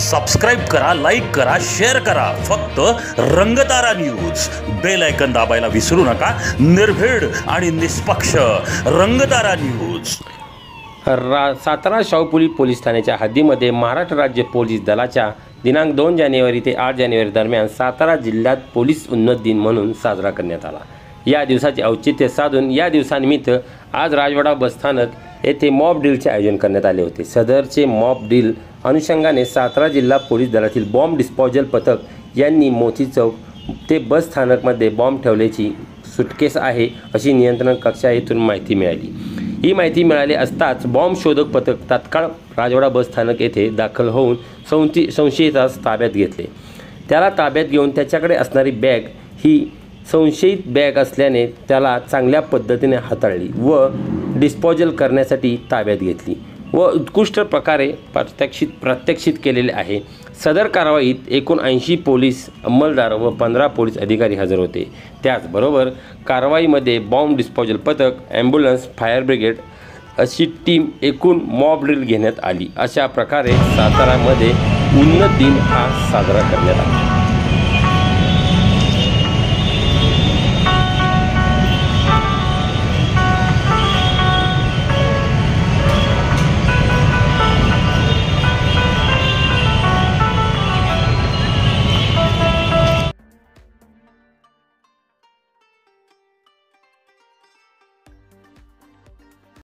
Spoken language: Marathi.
सबस्क्राइब करा, लाईक करा, शेअर करा. फक्त रंगतारा न्यूज. बेल आयकन दाबायला विसरू नका. निर्भीड आणि निष्पक्ष रंगतारा न्यूज. सातारा शाहूपुरी पोलीस ठाण्याच्या हद्दीमध्ये महाराष्ट्र राज्य पोलीस दलाच्या दिनांक 2 जानेवारी ते 8 जानेवारी दरम्यान सातारा जिल्ह्यात पोलीस उन्नत दिन म्हणून साजरा करण्यात आला. या दिवसाचे औचित्य साधून या दिवसानिमित्त आज राजवाडा बसस्थानक येथे मॉब ड्रिलचे आयोजन करण्यात आले होते. सदरचे मॉब ड्रिल अनुषंगाने सातारा जिल्हा पोलीस दलातील बॉम्ब डिस्पोजल पथक यांनी मोती चौक ते बस स्थानकमध्ये बॉम्ब ठेवल्याची सुटकेस आहे अशी नियंत्रण कक्षातून माहिती मिळाली. ही माहिती मिळाली असताच बॉम्ब शोधक पथक तात्काळ राजवाडा बस स्थानक येथे दाखल होऊन संशयितास ताब्यात घेतले. त्याला ताब्यात घेऊन त्याच्याकडे असणारी बॅग ही संशयित बॅग असल्याने त्याला चांगल्या पद्धतीने हाताळली व डिस्पोजल करण्यासाठी ताब्यात घेतली व उत्कृष्ट प्रकारे प्रात्यक्षित केलेले आहे. सदर कारवाईत एकूण 80 पोलीस अंमलदार व 15 पोलीस अधिकारी हजर होते. त्याचबरोबर कारवाईमध्ये बॉम्ब डिस्पोजल पथक, ॲम्ब्युलन्स, फायर ब्रिगेड अशी टीम एकूण मॉब ड्रिल घेण्यात आली. अशा प्रकारे सातारामध्ये उन्नत दिन हा साजरा करण्यात आला.